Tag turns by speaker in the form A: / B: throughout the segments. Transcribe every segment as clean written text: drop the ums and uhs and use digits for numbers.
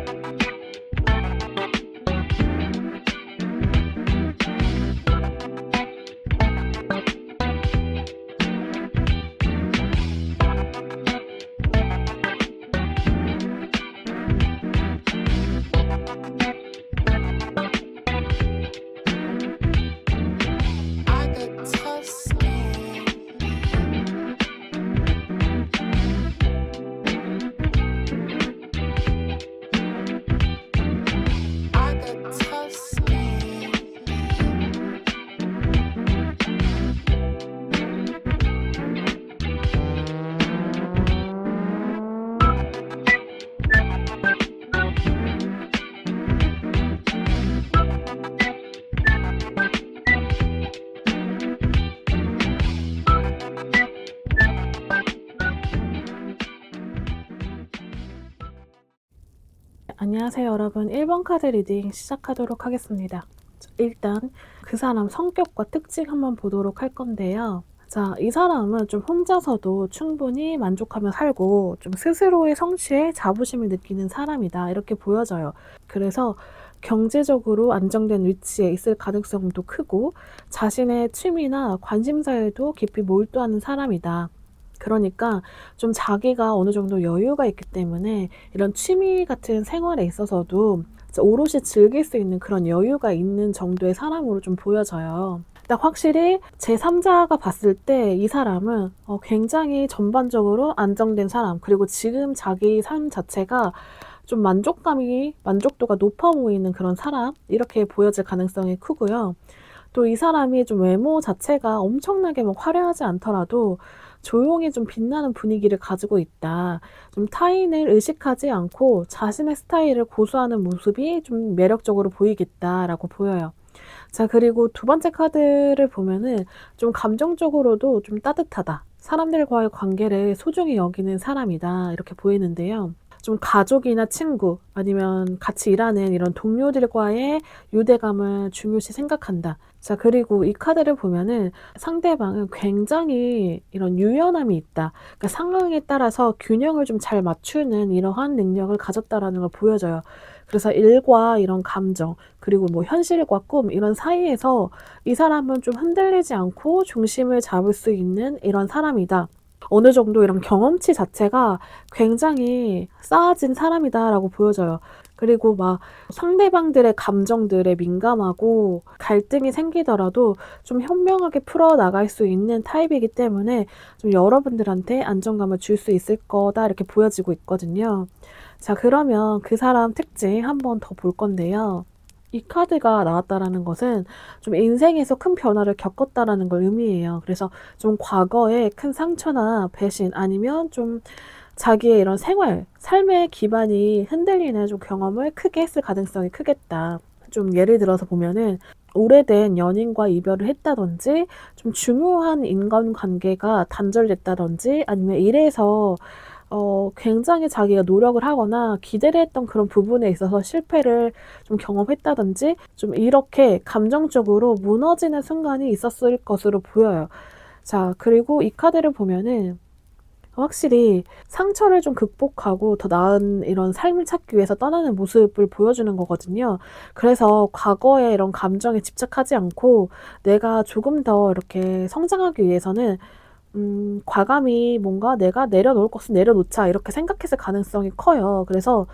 A: I get tough skin. I get tough skin.
B: 안녕하세요 여러분. 1번 카드 리딩 시작하도록 하겠습니다. 일단 그 사람 성격과 특징 한번 보도록 할 건데요. 자, 이 사람은 좀 혼자서도 충분히 만족하며 살고 좀 스스로의 성취에 자부심을 느끼는 사람이다, 이렇게 보여져요. 그래서 경제적으로 안정된 위치에 있을 가능성도 크고 자신의 취미나 관심사에도 깊이 몰두하는 사람이다. 그러니까 좀 자기가 어느 정도 여유가 있기 때문에 이런 취미 같은 생활에 있어서도 오롯이 즐길 수 있는 그런 여유가 있는 정도의 사람으로 좀 보여져요. 딱 확실히 제3자가 봤을 때 이 사람은 굉장히 전반적으로 안정된 사람, 그리고 지금 자기 삶 자체가 좀 만족도가 높아 보이는 그런 사람, 이렇게 보여질 가능성이 크고요. 또 이 사람이 좀 외모 자체가 엄청나게 막 화려하지 않더라도 조용히 좀 빛나는 분위기를 가지고 있다. 좀 타인을 의식하지 않고 자신의 스타일을 고수하는 모습이 좀 매력적으로 보이겠다라고 보여요. 자, 그리고 두 번째 카드를 보면은 좀 감정적으로도 좀 따뜻하다. 사람들과의 관계를 소중히 여기는 사람이다, 이렇게 보이는데요. 좀 가족이나 친구 아니면 같이 일하는 이런 동료들과의 유대감을 중요시 생각한다. 자, 그리고 이 카드를 보면은 상대방은 굉장히 이런 유연함이 있다. 그러니까 상황에 따라서 균형을 좀 잘 맞추는 이러한 능력을 가졌다라는 걸 보여줘요. 그래서 일과 이런 감정, 그리고 뭐 현실과 꿈, 이런 사이에서 이 사람은 좀 흔들리지 않고 중심을 잡을 수 있는 이런 사람이다. 어느 정도 이런 경험치 자체가 굉장히 쌓아진 사람이다라고 보여져요. 그리고 막 상대방들의 감정들에 민감하고 갈등이 생기더라도 좀 현명하게 풀어나갈 수 있는 타입이기 때문에 좀 여러분들한테 안정감을 줄 수 있을 거다, 이렇게 보여지고 있거든요. 자, 그러면 그 사람 특징 한번 더 볼 건데요. 이 카드가 나왔다라는 것은 좀 인생에서 큰 변화를 겪었다라는 걸 의미해요. 그래서 좀 과거에 큰 상처나 배신 아니면 좀 자기의 이런 삶의 기반이 흔들리는 좀 경험을 크게 했을 가능성이 크겠다. 좀 예를 들어서 보면은 오래된 연인과 이별을 했다든지 좀 중요한 인간관계가 단절됐다든지 아니면 일에서 굉장히 자기가 노력을 하거나 기대를 했던 그런 부분에 있어서 실패를 좀 경험했다든지 좀 이렇게 감정적으로 무너지는 순간이 있었을 것으로 보여요. 자, 그리고 이 카드를 보면은 확실히 상처를 좀 극복하고 더 나은 이런 삶을 찾기 위해서 떠나는 모습을 보여주는 거거든요. 그래서 과거의 이런 감정에 집착하지 않고 내가 조금 더 이렇게 성장하기 위해서는 과감히 뭔가 '내가 내려놓을 것은 내려놓자.' 이렇게 생각했을 가능성이 커요. 그래서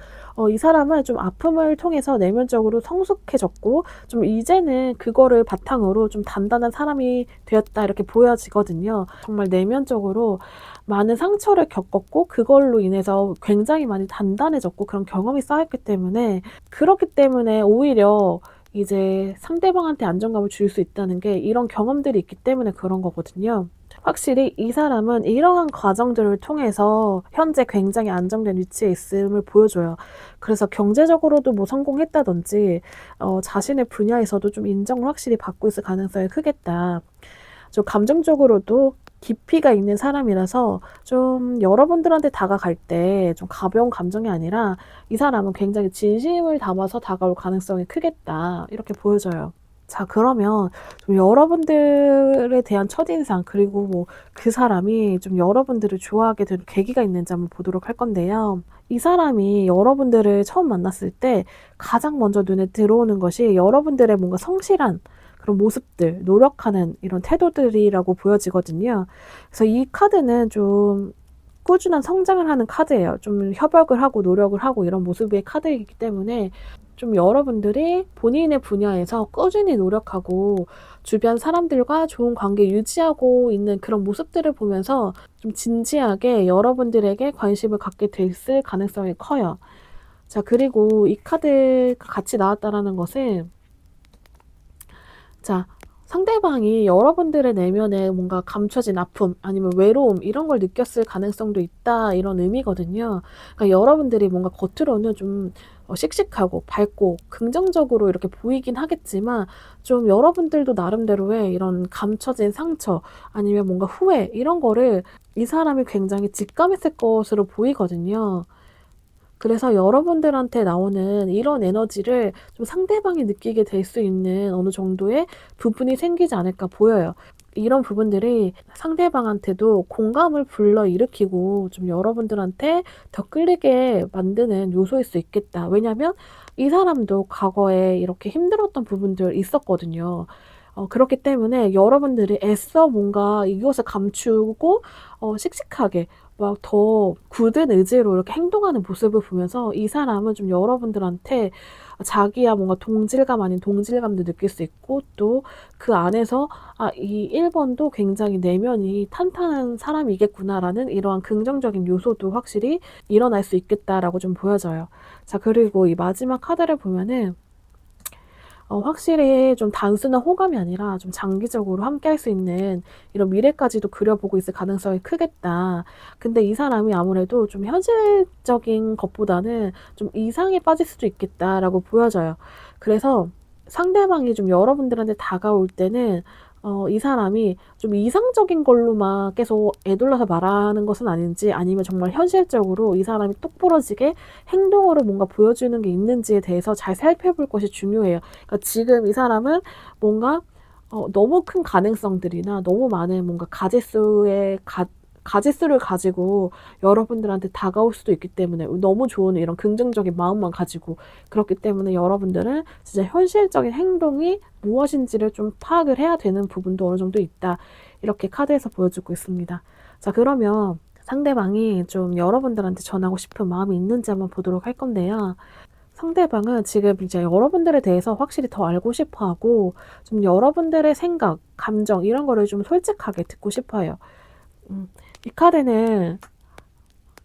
B: 이 사람은 좀 아픔을 통해서 내면적으로 성숙해졌고 좀 이제는 그거를 바탕으로 좀 단단한 사람이 되었다, 이렇게 보여지거든요. 정말 내면적으로 많은 상처를 겪었고 그걸로 인해서 굉장히 많이 단단해졌고 그런 경험이 쌓였기 때문에, 그렇기 때문에 오히려 이제 상대방한테 안정감을 줄 수 있다는 게 이런 경험들이 있기 때문에 그런 거거든요. 확실히 이 사람은 이러한 과정들을 통해서 현재 굉장히 안정된 위치에 있음을 보여줘요. 그래서 경제적으로도 뭐 성공했다든지 자신의 분야에서도 좀 인정을 확실히 받고 있을 가능성이 크겠다. 좀 감정적으로도 깊이가 있는 사람이라서 좀 여러분들한테 다가갈 때 좀 가벼운 감정이 아니라 이 사람은 굉장히 진심을 담아서 다가올 가능성이 크겠다, 이렇게 보여져요. 자, 그러면 좀 여러분들에 대한 첫인상, 그리고 뭐 그 사람이 좀 여러분들을 좋아하게 된 계기가 있는지 한번 보도록 할 건데요. 이 사람이 여러분들을 처음 만났을 때 가장 먼저 눈에 들어오는 것이 여러분들의 뭔가 성실한 그런 모습들, 노력하는 이런 태도들이라고 보여지거든요. 그래서 이 카드는 좀 꾸준한 성장을 하는 카드예요. 좀 협약을 하고 노력을 하고 이런 모습의 카드이기 때문에 좀 여러분들이 본인의 분야에서 꾸준히 노력하고 주변 사람들과 좋은 관계 유지하고 있는 그런 모습들을 보면서 좀 진지하게 여러분들에게 관심을 갖게 됐을 가능성이 커요. 자, 그리고 이 카드가 같이 나왔다라는 것은, 자, 상대방이 여러분들의 내면에 뭔가 감춰진 아픔 아니면 외로움 이런 걸 느꼈을 가능성도 있다 이런 의미거든요. 그러니까 여러분들이 뭔가 겉으로는 좀 씩씩하고 밝고 긍정적으로 이렇게 보이긴 하겠지만 좀 여러분들도 나름대로의 이런 감춰진 상처 아니면 뭔가 후회 이런 거를 이 사람이 굉장히 직감했을 것으로 보이거든요. 그래서 여러분들한테 나오는 이런 에너지를 좀 상대방이 느끼게 될 수 있는 어느 정도의 부분이 생기지 않을까 보여요. 이런 부분들이 상대방한테도 공감을 불러일으키고 좀 여러분들한테 더 끌리게 만드는 요소일 수 있겠다. 왜냐면 이 사람도 과거에 이렇게 힘들었던 부분들 있었거든요. 그렇기 때문에 여러분들이 애써 뭔가 이것을 감추고 씩씩하게 막 더 굳은 의지로 이렇게 행동하는 모습을 보면서 이 사람은 좀 여러분들한테 자기야 뭔가 동질감 아닌 동질감도 느낄 수 있고 또 그 안에서 '아 이 1 번도 굉장히 내면이 탄탄한 사람이겠구나.'라는 이러한 긍정적인 요소도 확실히 일어날 수 있겠다라고 좀 보여져요. 자, 그리고 이 마지막 카드를 보면은 확실히 좀 단순한 호감이 아니라 좀 장기적으로 함께할 수 있는 이런 미래까지도 그려보고 있을 가능성이 크겠다. 근데 이 사람이 아무래도 좀 현실적인 것보다는 좀 이상에 빠질 수도 있겠다라고 보여져요. 그래서 상대방이 좀 여러분들한테 다가올 때는 이 사람이 좀 이상적인 걸로만 계속 에둘러서 말하는 것은 아닌지 아니면 정말 현실적으로 이 사람이 똑부러지게 행동으로 뭔가 보여주는 게 있는지에 대해서 잘 살펴볼 것이 중요해요. 그러니까 지금 이 사람은 뭔가 너무 큰 가능성들이나 너무 많은 뭔가 가짓수를 가지고 여러분들한테 다가올 수도 있기 때문에 너무 좋은 이런 긍정적인 마음만 가지고 그렇기 때문에 여러분들은 진짜 현실적인 행동이 무엇인지를 좀 파악을 해야 되는 부분도 어느 정도 있다. 이렇게 카드에서 보여주고 있습니다. 자, 그러면 상대방이 좀 여러분들한테 전하고 싶은 마음이 있는지 한번 보도록 할 건데요. 상대방은 지금 이제 여러분들에 대해서 확실히 더 알고 싶어 하고 좀 여러분들의 생각, 감정 이런 거를 좀 솔직하게 듣고 싶어요. 이 카드는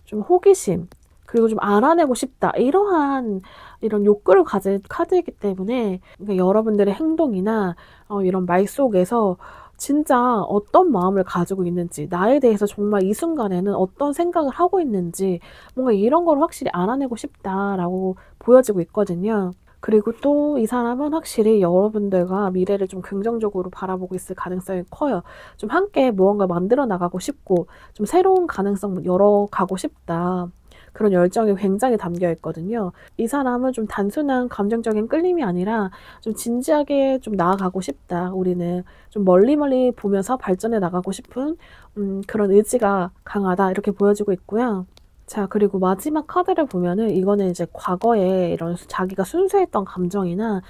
B: 좀 호기심, 그리고 좀 알아내고 싶다. 이러한 이런 욕구를 가진 카드이기 때문에 그러니까 여러분들의 행동이나 이런 말 속에서 진짜 어떤 마음을 가지고 있는지, 나에 대해서 정말 이 순간에는 어떤 생각을 하고 있는지, 뭔가 이런 걸 확실히 알아내고 싶다라고 보여지고 있거든요. 그리고 또 이 사람은 확실히 여러분들과 미래를 좀 긍정적으로 바라보고 있을 가능성이 커요. 좀 함께 무언가 만들어 나가고 싶고 좀 새로운 가능성 열어가고 싶다. 그런 열정이 굉장히 담겨 있거든요. 이 사람은 좀 단순한 감정적인 끌림이 아니라 좀 진지하게 좀 나아가고 싶다. 우리는 좀 멀리 보면서 발전해 나가고 싶은 그런 의지가 강하다. 이렇게 보여지고 있고요. 자, 그리고 마지막 카드를 보면은 이거는 이제 과거에 이런 자기가 순수했던 감정이나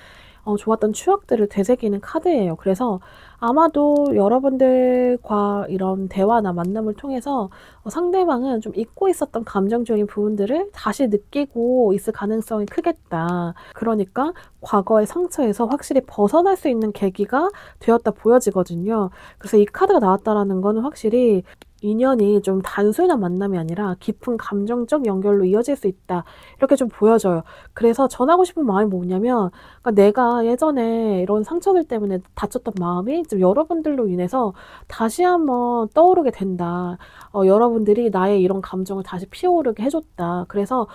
B: 좋았던 추억들을 되새기는 카드예요. 그래서 아마도 여러분들과 이런 대화나 만남을 통해서 상대방은 좀 잊고 있었던 감정적인 부분들을 다시 느끼고 있을 가능성이 크겠다. 그러니까 과거의 상처에서 확실히 벗어날 수 있는 계기가 되었다 보여지거든요. 그래서 이 카드가 나왔다라는 거는 확실히 인연이 좀 단순한 만남이 아니라 깊은 감정적 연결로 이어질 수 있다. 이렇게 좀 보여져요. 그래서 전하고 싶은 마음이 뭐냐면 그러니까 내가 예전에 이런 상처들 때문에 다쳤던 마음이 좀 여러분들로 인해서 다시 한번 떠오르게 된다. 여러분들이 나의 이런 감정을 다시 피어오르게 해 줬다. 그래서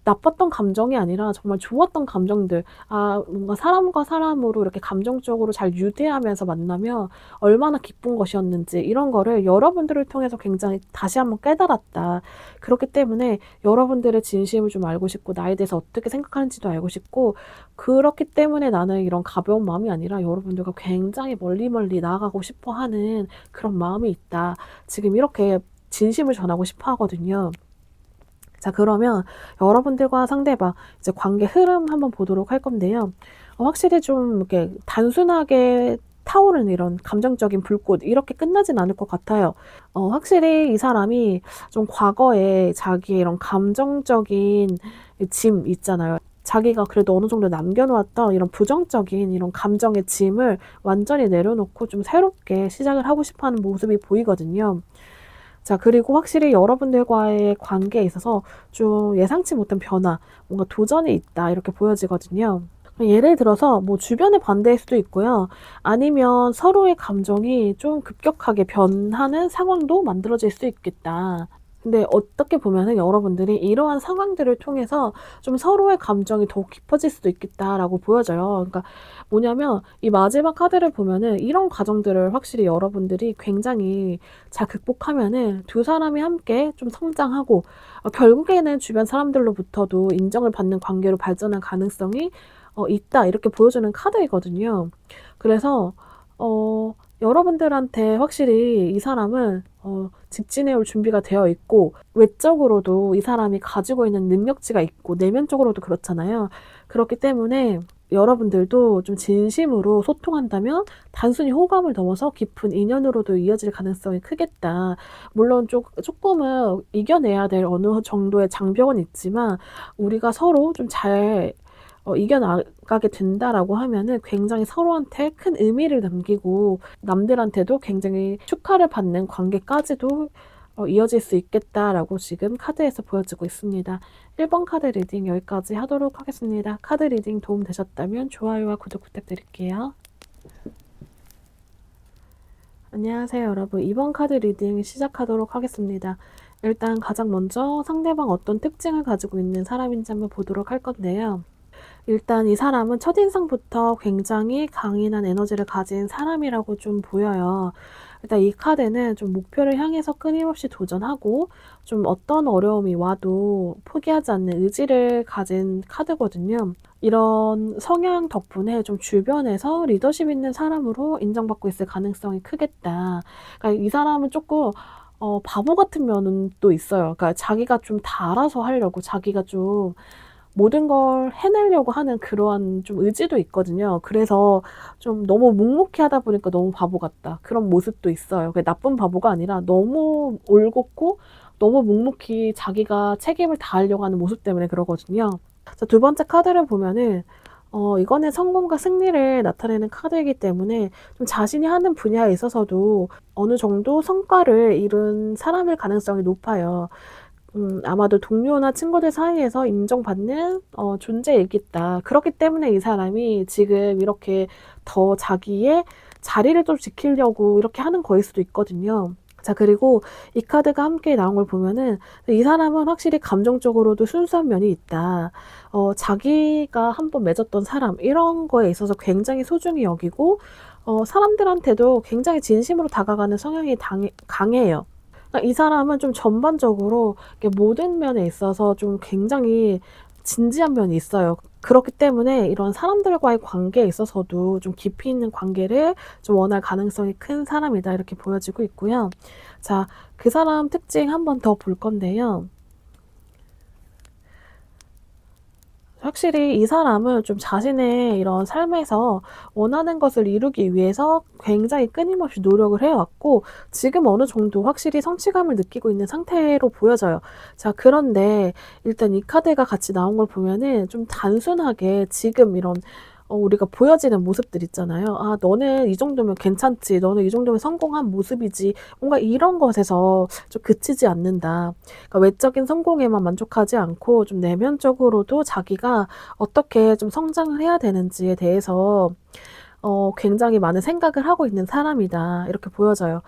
B: 나빴던 감정이 아니라 정말 좋았던 감정들, 뭔가 사람과 사람으로 이렇게 감정적으로 잘 유대하면서 만나면 얼마나 기쁜 것이었는지 이런 거를 여러분들을 통해서 굉장히 다시 한번 깨달았다. 그렇기 때문에 여러분들의 진심을 좀 알고 싶고 나에 대해서 어떻게 생각하는지도 알고 싶고 그렇기 때문에 나는 이런 가벼운 마음이 아니라 여러분들과 굉장히 멀리 나아가고 싶어 하는 그런 마음이 있다. 지금 이렇게 진심을 전하고 싶어 하거든요. 자, 그러면 여러분들과 상대방 이제 관계 흐름 한번 보도록 할 건데요. 확실히 좀 이렇게 단순하게 타오르는 이런 감정적인 불꽃 이렇게 끝나진 않을 것 같아요. 확실히 이 사람이 좀 과거에 자기의 이런 감정적인 짐 있잖아요. 자기가 그래도 어느 정도 남겨놓았던 이런 부정적인 이런 감정의 짐을 완전히 내려놓고 좀 새롭게 시작을 하고 싶어 하는 모습이 보이거든요. 자, 그리고 확실히 여러분들과의 관계에 있어서 좀 예상치 못한 변화, 뭔가 도전이 있다, 이렇게 보여지거든요. 예를 들어서 뭐 주변의 반대일 수도 있고요. 아니면 서로의 감정이 좀 급격하게 변하는 상황도 만들어질 수 있겠다. 근데 어떻게 보면은 여러분들이 이러한 상황들을 통해서 좀 서로의 감정이 더욱 깊어질 수도 있겠다라고 보여져요. 그러니까 뭐냐면 이 마지막 카드를 보면은 이런 과정들을 확실히 여러분들이 굉장히 잘 극복하면은 두 사람이 함께 좀 성장하고 결국에는 주변 사람들로부터도 인정을 받는 관계로 발전할 가능성이 있다 이렇게 보여주는 카드이거든요. 그래서 여러분들한테 확실히 이 사람은 직진해 올 준비가 되어 있고 외적으로도 이 사람이 가지고 있는 능력치가 있고 내면적으로도 그렇잖아요. 그렇기 때문에 여러분들도 좀 진심으로 소통한다면 단순히 호감을 넘어서 깊은 인연으로도 이어질 가능성이 크겠다. 물론 조금은 이겨내야 될 어느 정도의 장벽은 있지만 우리가 서로 좀 잘 이겨나가게 된다라고 하면은 굉장히 서로한테 큰 의미를 남기고 남들한테도 굉장히 축하를 받는 관계까지도 이어질 수 있겠다라고 지금 카드에서 보여지고 있습니다. 1번 카드 리딩 여기까지 하도록 하겠습니다. 카드 리딩 도움 되셨다면 좋아요와 구독 부탁드릴게요. 안녕하세요, 여러분. 2번 카드 리딩 시작하도록 하겠습니다. 일단 가장 먼저 상대방 어떤 특징을 가지고 있는 사람인지 한번 보도록 할 건데요. 일단 이 사람은 첫인상부터 굉장히 강인한 에너지를 가진 사람이라고 좀 보여요. 일단 이 카드는 좀 목표를 향해서 끊임없이 도전하고 좀 어떤 어려움이 와도 포기하지 않는 의지를 가진 카드거든요. 이런 성향 덕분에 좀 주변에서 리더십 있는 사람으로 인정받고 있을 가능성이 크겠다. 그러니까 이 사람은 조금 바보 같은 면은 또 있어요. 그러니까 자기가 좀 다 알아서 하려고 자기가 좀 모든 걸 해내려고 하는 그러한 좀 의지도 있거든요. 그래서 좀 너무 묵묵히 하다 보니까 너무 바보 같다. 그런 모습도 있어요. 그게 나쁜 바보가 아니라 너무 올곧고 너무 묵묵히 자기가 책임을 다하려고 하는 모습 때문에 그러거든요. 자, 두 번째 카드를 보면은 이거는 성공과 승리를 나타내는 카드이기 때문에 좀 자신이 하는 분야에 있어서도 어느 정도 성과를 이룬 사람일 가능성이 높아요. 아마도 동료나 친구들 사이에서 인정받는 존재이겠다. 그렇기 때문에 이 사람이 지금 이렇게 더 자기의 자리를 좀 지키려고 이렇게 하는 거일 수도 있거든요. 자, 그리고 이 카드가 함께 나온 걸 보면은 이 사람은 확실히 감정적으로도 순수한 면이 있다. 자기가 한번 맺었던 사람 이런 거에 있어서 굉장히 소중히 여기고 사람들한테도 굉장히 진심으로 다가가는 성향이 강해요. 이 사람은 좀 전반적으로 모든 면에 있어서 좀 굉장히 진지한 면이 있어요. 그렇기 때문에 이런 사람들과의 관계에 있어서도 좀 깊이 있는 관계를 좀 원할 가능성이 큰 사람이다 이렇게 보여지고 있고요. 자, 그 사람 특징 한 번 더 볼 건데요. 확실히 이 사람은 좀 자신의 이런 삶에서 원하는 것을 이루기 위해서 굉장히 끊임없이 노력을 해왔고 지금 어느 정도 확실히 성취감을 느끼고 있는 상태로 보여져요. 자, 그런데 일단 이 카드가 같이 나온 걸 보면은 좀 단순하게 지금 이런 우리가 보여지는 모습들 있잖아요. '아 너는 이 정도면 괜찮지. 너는 이 정도면 성공한 모습이지.' 뭔가 이런 것에서 좀 그치지 않는다. 그러니까 외적인 성공에만 만족하지 않고 좀 내면적으로도 자기가 어떻게 좀 성장을 해야 되는지에 대해서 굉장히 많은 생각을 하고 있는 사람이다. 이렇게 보여져요.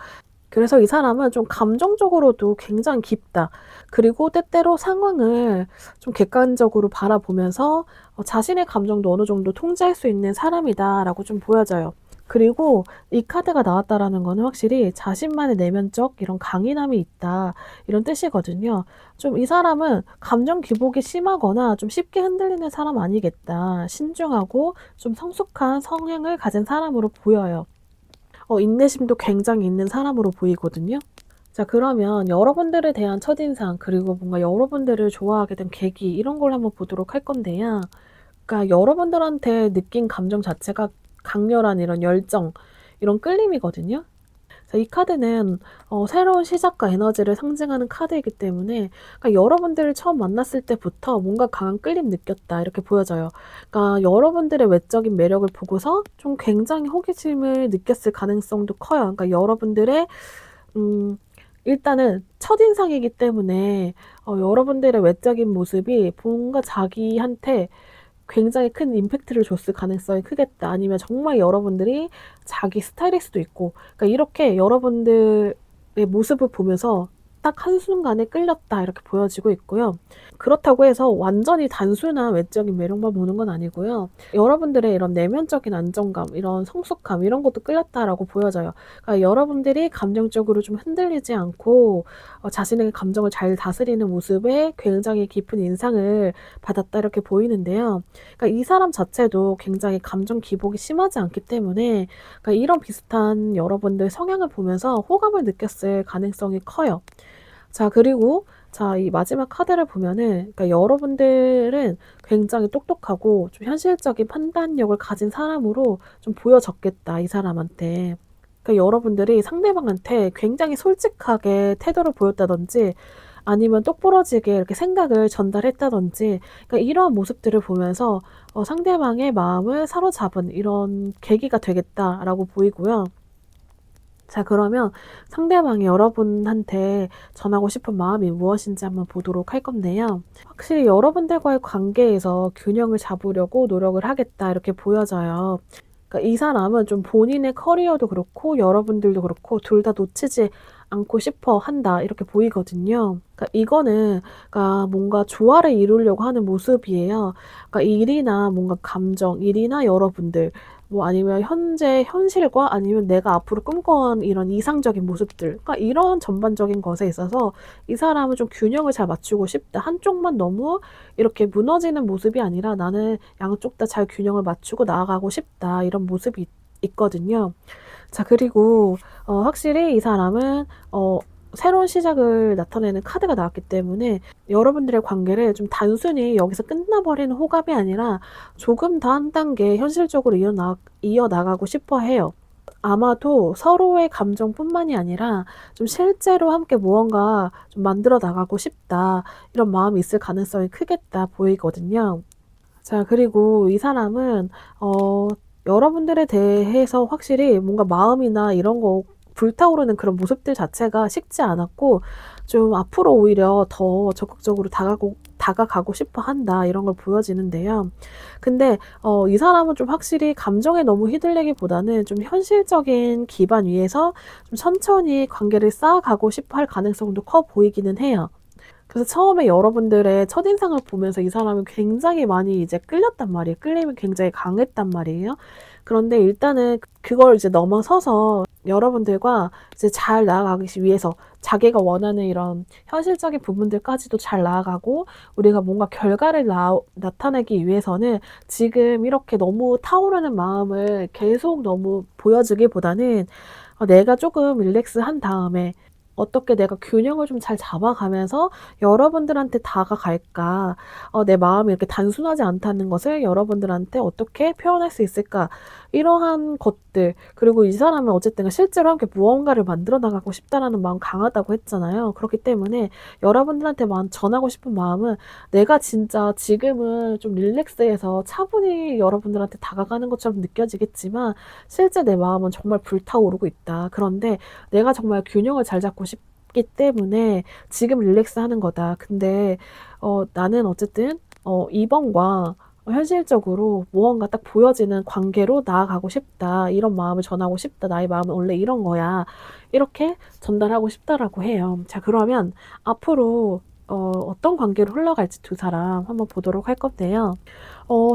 B: 그래서 이 사람은 좀 감정적으로도 굉장히 깊다. 그리고 때때로 상황을 좀 객관적으로 바라보면서 자신의 감정도 어느 정도 통제할 수 있는 사람이다라고 좀 보여져요. 그리고 이 카드가 나왔다라는 거는 확실히 자신만의 내면적 이런 강인함이 있다 이런 뜻이거든요. 좀 이 사람은 감정 기복이 심하거나 좀 쉽게 흔들리는 사람 아니겠다. 신중하고 좀 성숙한 성향을 가진 사람으로 보여요. 인내심도 굉장히 있는 사람으로 보이거든요. 자, 그러면 여러분들에 대한 첫인상, 그리고 뭔가 여러분들을 좋아하게 된 계기, 이런 걸 한번 보도록 할 건데요. 그러니까 여러분들한테 느낀 감정 자체가 강렬한 이런 열정, 이런 끌림이거든요. 자, 이 카드는 새로운 시작과 에너지를 상징하는 카드이기 때문에, 그러니까 여러분들을 처음 만났을 때부터 뭔가 강한 끌림 느꼈다, 이렇게 보여져요. 그러니까 여러분들의 외적인 매력을 보고서 좀 굉장히 호기심을 느꼈을 가능성도 커요. 그러니까 여러분들의 일단은 첫인상이기 때문에 여러분들의 외적인 모습이 뭔가 자기한테 굉장히 큰 임팩트를 줬을 가능성이 크겠다. 아니면 정말 여러분들이 자기 스타일일 수도 있고, 그러니까 이렇게 여러분들의 모습을 보면서 딱 한순간에 끌렸다, 이렇게 보여지고 있고요. 그렇다고 해서 완전히 단순한 외적인 매력만 보는 건 아니고요. 여러분들의 이런 내면적인 안정감, 이런 성숙함, 이런 것도 끌렸다라고 보여져요. 그러니까 여러분들이 감정적으로 좀 흔들리지 않고 자신의 감정을 잘 다스리는 모습에 굉장히 깊은 인상을 받았다, 이렇게 보이는데요. 그러니까 이 사람 자체도 굉장히 감정 기복이 심하지 않기 때문에, 그러니까 이런 비슷한 여러분들 성향을 보면서 호감을 느꼈을 가능성이 커요. 자, 그리고 자, 이 마지막 카드를 보면은, 그러니까 여러분들은 굉장히 똑똑하고 좀 현실적인 판단력을 가진 사람으로 좀 보여졌겠다, 이 사람한테. 그러니까 여러분들이 상대방한테 굉장히 솔직하게 태도를 보였다든지, 아니면 똑부러지게 이렇게 생각을 전달했다든지, 그러니까 이러한 모습들을 보면서 상대방의 마음을 사로잡은 이런 계기가 되겠다라고 보이고요. 자, 그러면 상대방이 여러분한테 전하고 싶은 마음이 무엇인지 한번 보도록 할 건데요. 확실히 여러분들과의 관계에서 균형을 잡으려고 노력을 하겠다, 이렇게 보여져요. 그러니까 이 사람은 좀 본인의 커리어도 그렇고 여러분들도 그렇고 둘 다 놓치지 않고 싶어 한다, 이렇게 보이거든요. 그러니까 이거는 그러니까 뭔가 조화를 이루려고 하는 모습이에요. 그러니까 일이나 뭔가 감정, 일이나 여러분들, 뭐 아니면 현재 현실과 아니면 내가 앞으로 꿈꿔온 이런 이상적인 모습들, 그러니까 이런 전반적인 것에 있어서 이 사람은 좀 균형을 잘 맞추고 싶다. 한쪽만 너무 이렇게 무너지는 모습이 아니라 나는 양쪽 다 잘 균형을 맞추고 나아가고 싶다, 이런 모습이 있거든요. 자, 그리고 확실히 이 사람은 새로운 시작을 나타내는 카드가 나왔기 때문에 여러분들의 관계를 좀 단순히 여기서 끝나버리는 호감이 아니라 조금 더 한 단계 현실적으로 이어나가고 싶어 해요. 아마도 서로의 감정뿐만이 아니라 좀 실제로 함께 무언가 좀 만들어 나가고 싶다, 이런 마음이 있을 가능성이 크겠다 보이거든요. 자, 그리고 이 사람은 여러분들에 대해서 확실히 뭔가 마음이나 이런 거 불타오르는 그런 모습들 자체가 식지 않았고, 좀 앞으로 오히려 더 적극적으로 다가가고 싶어 한다, 이런 걸 보여지는데요. 근데 이 사람은 좀 확실히 감정에 너무 휘둘리기보다는 좀 현실적인 기반 위에서 좀 천천히 관계를 쌓아가고 싶어 할 가능성도 커 보이기는 해요. 그래서 처음에 여러분들의 첫인상을 보면서 이 사람이 굉장히 많이 이제 끌렸단 말이에요. 끌림이 굉장히 강했단 말이에요. 그런데 일단은 그걸 이제 넘어서서 여러분들과 이제 잘 나아가기 위해서 자기가 원하는 이런 현실적인 부분들까지도 잘 나아가고, 우리가 뭔가 결과를 나타내기 위해서는 지금 이렇게 너무 타오르는 마음을 계속 너무 보여주기보다는 내가 조금 릴렉스한 다음에 어떻게 내가 균형을 좀 잘 잡아가면서 여러분들한테 다가갈까? 내 마음이 이렇게 단순하지 않다는 것을 여러분들한테 어떻게 표현할 수 있을까? 이러한 것들. 그리고 이 사람은 어쨌든 실제로 함께 무언가를 만들어 나가고 싶다라는 마음 강하다고 했잖아요. 그렇기 때문에 여러분들한테만 전하고 싶은 마음은, 내가 진짜 지금은 좀 릴렉스해서 차분히 여러분들한테 다가가는 것처럼 느껴지겠지만 실제 내 마음은 정말 불타오르고 있다. 그런데 내가 정말 균형을 잘 잡고 싶기 때문에 지금 릴렉스 하는 거다. 근데 나는 어쨌든 이번과 현실적으로 무언가 딱 보여지는 관계로 나아가고 싶다, 이런 마음을 전하고 싶다, 나의 마음은 원래 이런 거야, 이렇게 전달하고 싶다라고 해요. 자, 그러면 앞으로 어떤 관계로 흘러갈지 두 사람 한번 보도록 할 건데요.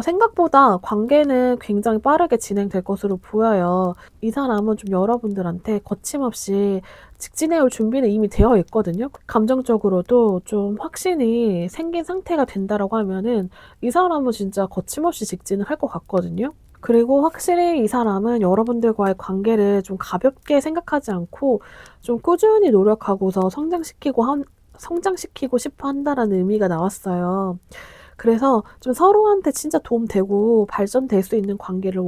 B: 생각보다 관계는 굉장히 빠르게 진행될 것으로 보여요. 이 사람은 좀 여러분들한테 거침없이 직진해올 준비는 이미 되어 있거든요. 감정적으로도 좀 확신이 생긴 상태가 된다라고 하면은 이 사람은 진짜 거침없이 직진을 할 것 같거든요. 그리고 확실히 이 사람은 여러분들과의 관계를 좀 가볍게 생각하지 않고 좀 꾸준히 노력하고서 성장시키고 싶어 한다라는 의미가 나왔어요. 그래서 좀 서로한테 진짜 도움되고 발전될 수 있는 관계를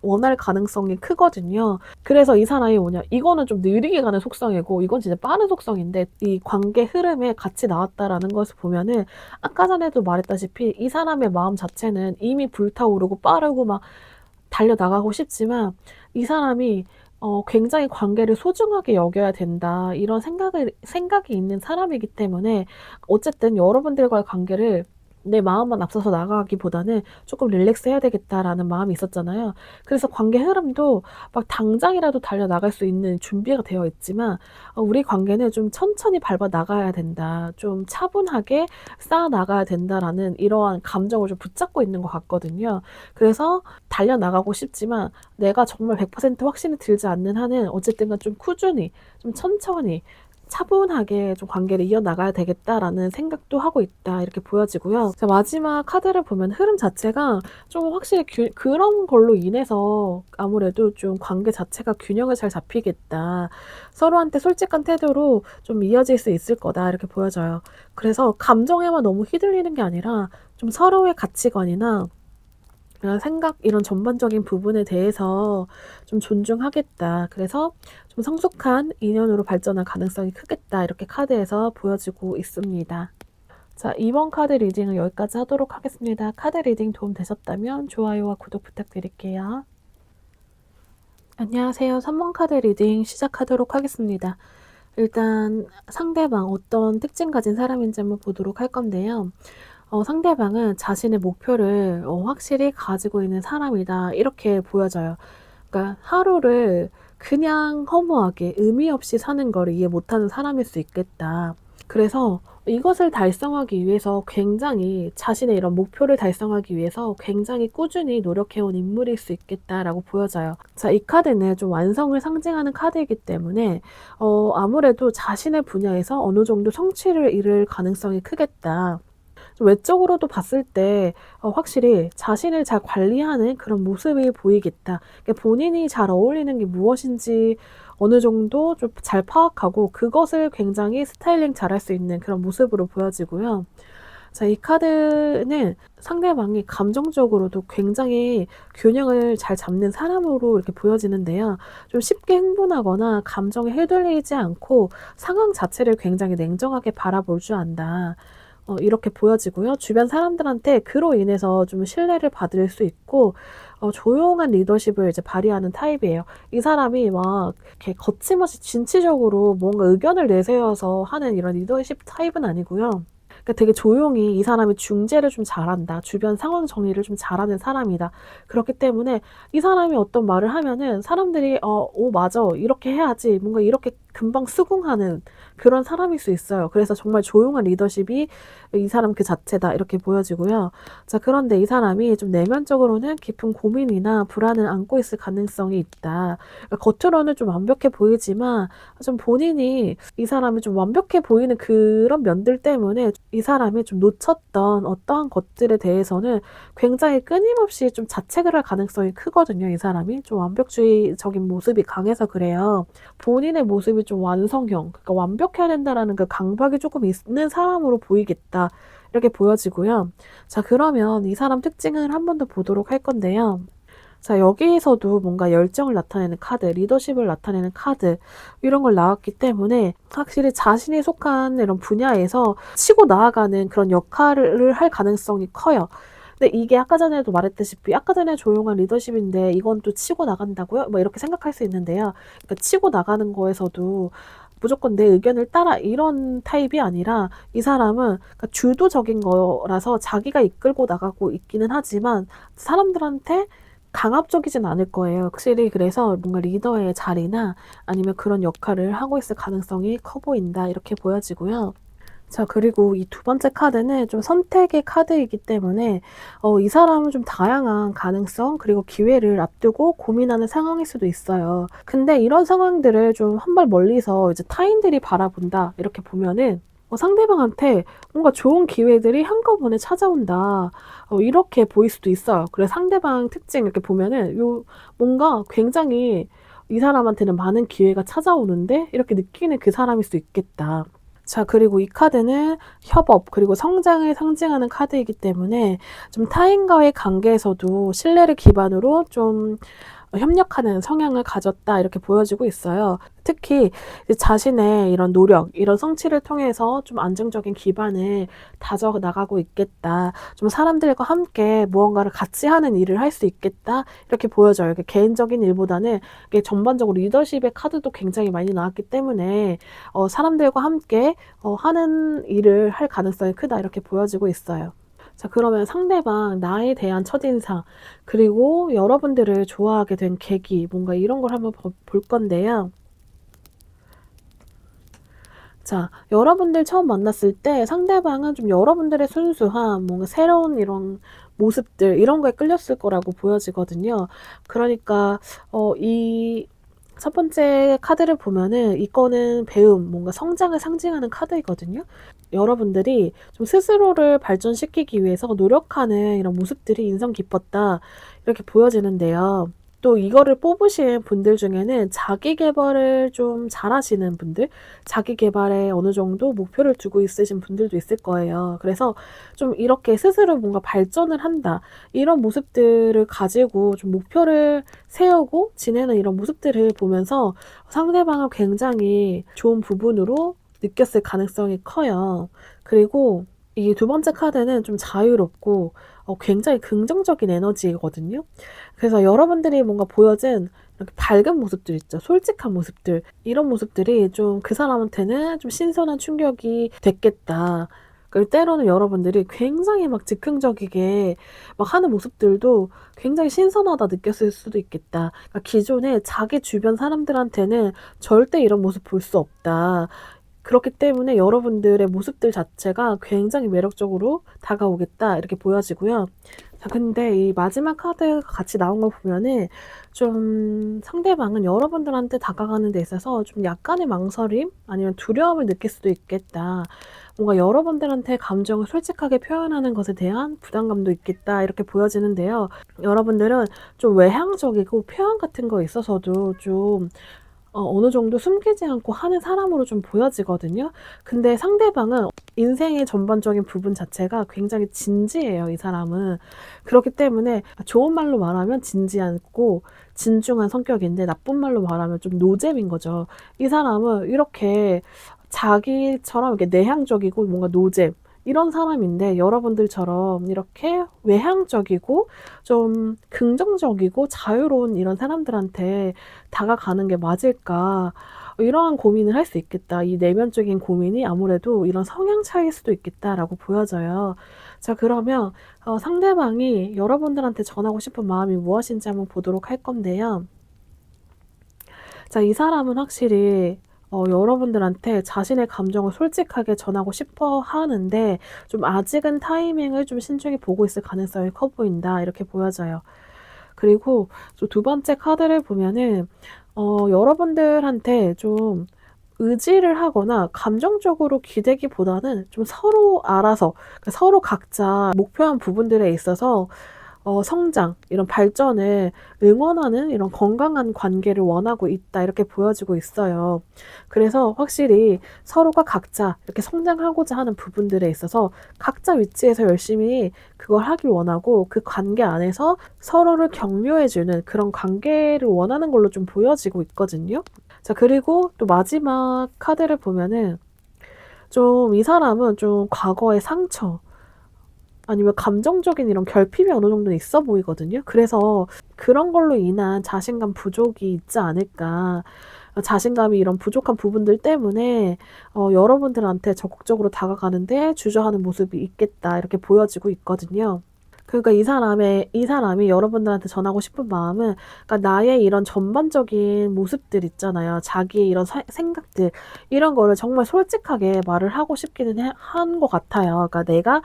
B: 원할 가능성이 크거든요. 그래서 이 사람이 뭐냐, 이거는 좀 느리게 가는 속성이고 이건 진짜 빠른 속성인데 이 관계 흐름에 같이 나왔다라는 것을 보면은 아까 전에도 말했다시피 이 사람의 마음 자체는 이미 불타오르고 빠르고 막 달려나가고 싶지만 이 사람이 굉장히 관계를 소중하게 여겨야 된다, 이런 생각이 있는 사람이기 때문에 어쨌든 여러분들과의 관계를 내 마음만 앞서서 나가기보다는 조금 릴렉스 해야 되겠다라는 마음이 있었잖아요. 그래서 관계 흐름도 막 당장이라도 달려나갈 수 있는 준비가 되어 있지만 우리 관계는 좀 천천히 밟아 나가야 된다, 좀 차분하게 쌓아 나가야 된다라는 이러한 감정을 좀 붙잡고 있는 것 같거든요. 그래서 달려나가고 싶지만 내가 정말 100% 확신이 들지 않는 한은 어쨌든 좀 꾸준히, 좀 천천히, 차분하게 좀 관계를 이어나가야 되겠다라는 생각도 하고 있다, 이렇게 보여지고요. 자, 마지막 카드를 보면 흐름 자체가 좀 확실히 그런 걸로 인해서 아무래도 좀 관계 자체가 균형을 잘 잡히겠다, 서로한테 솔직한 태도로 좀 이어질 수 있을 거다, 이렇게 보여져요. 그래서 감정에만 너무 휘둘리는 게 아니라 좀 서로의 가치관이나 이런 생각, 이런 전반적인 부분에 대해서 좀 존중하겠다, 그래서 좀 성숙한 인연으로 발전할 가능성이 크겠다, 이렇게 카드에서 보여지고 있습니다. 자, 이번 카드 리딩은 여기까지 하도록 하겠습니다. 카드 리딩 도움 되셨다면 좋아요와 구독 부탁드릴게요. 안녕하세요. 3번 카드 리딩 시작하도록 하겠습니다. 일단 상대방 어떤 특징 가진 사람인지 한번 보도록 할 건데요. 상대방은 자신의 목표를 확실히 가지고 있는 사람이다, 이렇게 보여져요. 그러니까 하루를 그냥 허무하게 의미 없이 사는 거를 이해 못하는 사람일 수 있겠다. 그래서 이것을 달성하기 위해서 굉장히, 자신의 이런 목표를 달성하기 위해서 굉장히 꾸준히 노력해온 인물일 수 있겠다라고 보여져요. 자, 이 카드는 좀 완성을 상징하는 카드이기 때문에 아무래도 자신의 분야에서 어느 정도 성취를 이룰 가능성이 크겠다. 외적으로도 봤을 때 확실히 자신을 잘 관리하는 그런 모습이 보이겠다. 그러니까 본인이 잘 어울리는 게 무엇인지 어느 정도 좀 잘 파악하고 그것을 굉장히 스타일링 잘할 수 있는 그런 모습으로 보여지고요. 자, 이 카드는 상대방이 감정적으로도 굉장히 균형을 잘 잡는 사람으로 이렇게 보여지는데요. 좀 쉽게 흥분하거나 감정에 휘둘리지 않고 상황 자체를 굉장히 냉정하게 바라볼 줄 안다, 이렇게 보여지고요. 주변 사람들한테 그로 인해서 좀 신뢰를 받을 수 있고 조용한 리더십을 이제 발휘하는 타입이에요. 이 사람이 막 이렇게 거침없이 진취적으로 뭔가 의견을 내세워서 하는 이런 리더십 타입은 아니고요. 그러니까 되게 조용히 이 사람이 중재를 좀 잘한다, 주변 상황 정리를 좀 잘하는 사람이다. 그렇기 때문에 이 사람이 어떤 말을 하면은 사람들이 오 맞아, 이렇게 해야지, 뭔가 이렇게 금방 수긍하는 그런 사람일 수 있어요. 그래서 정말 조용한 리더십이 이 사람 그 자체다, 이렇게 보여지고요. 자, 그런데 이 사람이 좀 내면적으로는 깊은 고민이나 불안을 안고 있을 가능성이 있다. 그러니까 겉으로는 좀 완벽해 보이지만 좀 본인이, 이 사람이 좀 완벽해 보이는 그런 면들 때문에 이 사람이 좀 놓쳤던 어떠한 것들에 대해서는 굉장히 끊임없이 좀 자책을 할 가능성이 크거든요. 이 사람이 좀 완벽주의적인 모습이 강해서 그래요. 본인의 모습이 좀 완성형, 그러니까 완벽해야 된다라는 그 강박이 조금 있는 사람으로 보이겠다, 이렇게 보여지고요. 자, 그러면 이 사람 특징을 한 번 더 보도록 할 건데요. 자, 여기에서도 뭔가 열정을 나타내는 카드, 리더십을 나타내는 카드, 이런 걸 나왔기 때문에 확실히 자신이 속한 이런 분야에서 치고 나아가는 그런 역할을 할 가능성이 커요. 근데 이게 아까 전에도 말했다시피 아까 전에 조용한 리더십인데 이건 또 치고 나간다고요? 뭐 이렇게 생각할 수 있는데요. 그러니까 치고 나가는 거에서도 무조건 내 의견을 따라, 이런 타입이 아니라 이 사람은 그러니까 주도적인 거라서 자기가 이끌고 나가고 있기는 하지만 사람들한테 강압적이진 않을 거예요. 확실히 그래서 뭔가 리더의 자리나 아니면 그런 역할을 하고 있을 가능성이 커 보인다, 이렇게 보여지고요. 자, 그리고 이 두 번째 카드는 좀 선택의 카드이기 때문에 이 사람은 좀 다양한 가능성 그리고 기회를 앞두고 고민하는 상황일 수도 있어요. 근데 이런 상황들을 좀 한 발 멀리서 이제 타인들이 바라본다, 이렇게 보면은 상대방한테 뭔가 좋은 기회들이 한꺼번에 찾아온다. 이렇게 보일 수도 있어요. 그래서 상대방 특징 이렇게 보면은 뭔가 굉장히 이 사람한테는 많은 기회가 찾아오는데 이렇게 느끼는 그 사람일 수 있겠다. 자, 그리고 이 카드는 협업, 그리고 성장을 상징하는 카드이기 때문에 좀 타인과의 관계에서도 신뢰를 기반으로 좀 협력하는 성향을 가졌다 이렇게 보여지고 있어요. 특히 자신의 이런 노력, 이런 성취를 통해서 좀 안정적인 기반을 다져 나가고 있겠다. 좀 사람들과 함께 무언가를 같이 하는 일을 할 수 있겠다. 이렇게 보여져요. 이게 개인적인 일보다는 이게 전반적으로 리더십의 카드도 굉장히 많이 나왔기 때문에 사람들과 함께 하는 일을 할 가능성이 크다. 이렇게 보여지고 있어요. 자, 그러면 상대방 나에 대한 첫인상, 그리고 여러분들을 좋아하게 된 계기, 뭔가 이런 걸 한번 볼 건데요. 자, 여러분들 처음 만났을 때 상대방은 좀 여러분들의 순수함, 뭔가 새로운 이런 모습들, 이런 거에 끌렸을 거라고 보여지거든요. 그러니까, 이 첫 번째 카드를 보면은 이거는 배움, 뭔가 성장을 상징하는 카드이거든요. 여러분들이 좀 스스로를 발전시키기 위해서 노력하는 이런 모습들이 인상 깊었다. 이렇게 보여지는데요. 또 이거를 뽑으신 분들 중에는 자기 계발을 좀 잘하시는 분들, 자기 계발에 어느 정도 목표를 두고 있으신 분들도 있을 거예요. 그래서 좀 이렇게 스스로 뭔가 발전을 한다. 이런 모습들을 가지고 좀 목표를 세우고 지내는 이런 모습들을 보면서 상대방을 굉장히 좋은 부분으로 느꼈을 가능성이 커요. 그리고 이 두 번째 카드는 좀 자유롭고 굉장히 긍정적인 에너지거든요. 그래서 여러분들이 뭔가 보여진 이렇게 밝은 모습들 있죠. 솔직한 모습들. 이런 모습들이 좀 그 사람한테는 좀 신선한 충격이 됐겠다. 그리고 때로는 여러분들이 굉장히 막 즉흥적이게 막 하는 모습들도 굉장히 신선하다 느꼈을 수도 있겠다. 그러니까 기존에 자기 주변 사람들한테는 절대 이런 모습 볼 수 없다. 그렇기 때문에 여러분들의 모습들 자체가 굉장히 매력적으로 다가오겠다 이렇게 보여지고요. 자, 근데 이 마지막 카드가 같이 나온 거 보면은 좀 상대방은 여러분들한테 다가가는 데 있어서 좀 약간의 망설임 아니면 두려움을 느낄 수도 있겠다. 뭔가 여러분들한테 감정을 솔직하게 표현하는 것에 대한 부담감도 있겠다 이렇게 보여지는데요. 여러분들은 좀 외향적이고 표현 같은 거에 있어서도 좀 어느 정도 숨기지 않고 하는 사람으로 좀 보여지거든요. 근데 상대방은 인생의 전반적인 부분 자체가 굉장히 진지해요, 이 사람은. 그렇기 때문에 좋은 말로 말하면 진지 않고 진중한 성격인데 나쁜 말로 말하면 좀 노잼인 거죠. 이 사람은 이렇게 자기처럼 이렇게 내향적이고 뭔가 노잼 이런 사람인데 여러분들처럼 이렇게 외향적이고 좀 긍정적이고 자유로운 이런 사람들한테 다가가는 게 맞을까? 이러한 고민을 할 수 있겠다. 이 내면적인 고민이 아무래도 이런 성향 차이일 수도 있겠다라고 보여져요. 자, 그러면 상대방이 여러분들한테 전하고 싶은 마음이 무엇인지 한번 보도록 할 건데요. 자, 이 사람은 확실히 여러분들한테 자신의 감정을 솔직하게 전하고 싶어 하는데 좀 아직은 타이밍을 좀 신중히 보고 있을 가능성이 커 보인다. 이렇게 보여져요. 그리고 또 두 번째 카드를 보면은 여러분들한테 좀 의지를 하거나 감정적으로 기대기보다는 좀 서로 알아서 그러니까 서로 각자 목표한 부분들에 있어서 성장, 이런 발전을 응원하는 이런 건강한 관계를 원하고 있다 이렇게 보여지고 있어요. 그래서 확실히 서로가 각자 이렇게 성장하고자 하는 부분들에 있어서 각자 위치에서 열심히 그걸 하길 원하고 그 관계 안에서 서로를 격려해 주는 그런 관계를 원하는 걸로 좀 보여지고 있거든요. 자, 그리고 또 마지막 카드를 보면은 좀 이 사람은 좀 과거의 상처 아니면 감정적인 이런 결핍이 어느 정도 있어 보이거든요. 그래서 그런 걸로 인한 자신감 부족이 있지 않을까. 자신감이 이런 부족한 부분들 때문에 여러분들한테 적극적으로 다가가는데 주저하는 모습이 있겠다. 이렇게 보여지고 있거든요. 그러니까 이 사람이 여러분들한테 전하고 싶은 마음은 그러니까 나의 이런 전반적인 모습들 있잖아요. 자기의 이런 생각들 이런 거를 정말 솔직하게 말을 하고 싶기는 한 것 같아요. 그러니까 내가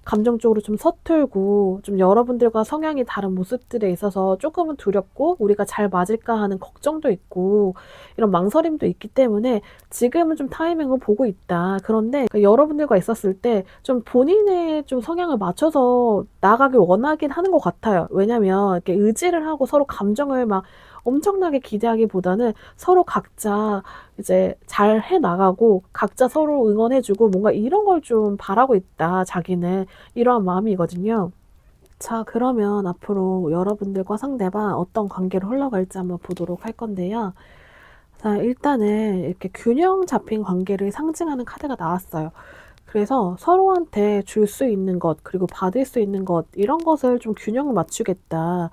B: 감정적으로 좀 서툴고 좀 여러분들과 성향이 다른 모습들에 있어서 조금은 두렵고 우리가 잘 맞을까 하는 걱정도 있고 이런 망설임도 있기 때문에 지금은 좀 타이밍을 보고 있다. 그런데 여러분들과 있었을 때 좀 본인의 좀 성향을 맞춰서 나아가길 원하긴 하는 것 같아요. 왜냐면 이렇게 의지를 하고 서로 감정을 막 엄청나게 기대하기보다는 서로 각자 이제 잘 해 나가고 각자 서로 응원해 주고 뭔가 이런 걸 좀 바라고 있다, 자기는. 이러한 마음이거든요. 자, 그러면 앞으로 여러분들과 상대방 어떤 관계로 흘러갈지 한번 보도록 할 건데요. 자, 일단은 이렇게 균형 잡힌 관계를 상징하는 카드가 나왔어요. 그래서 서로한테 줄 수 있는 것, 그리고 받을 수 있는 것, 이런 것을 좀 균형을 맞추겠다.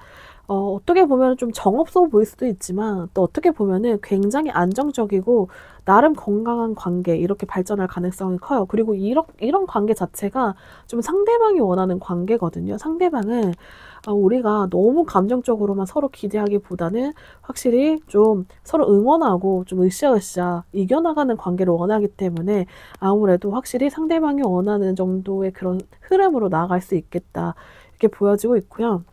B: 어떻게 보면 좀 정없어 보일 수도 있지만 또 어떻게 보면은 굉장히 안정적이고 나름 건강한 관계 이렇게 발전할 가능성이 커요. 그리고 이런 관계 자체가 좀 상대방이 원하는 관계거든요. 상대방은 우리가 너무 감정적으로만 서로 기대하기보다는 확실히 좀 서로 응원하고 좀 으쌰으쌰 이겨나가는 관계를 원하기 때문에 아무래도 확실히 상대방이 원하는 정도의 그런 흐름으로 나아갈 수 있겠다. 이렇게 보여지고 있고요.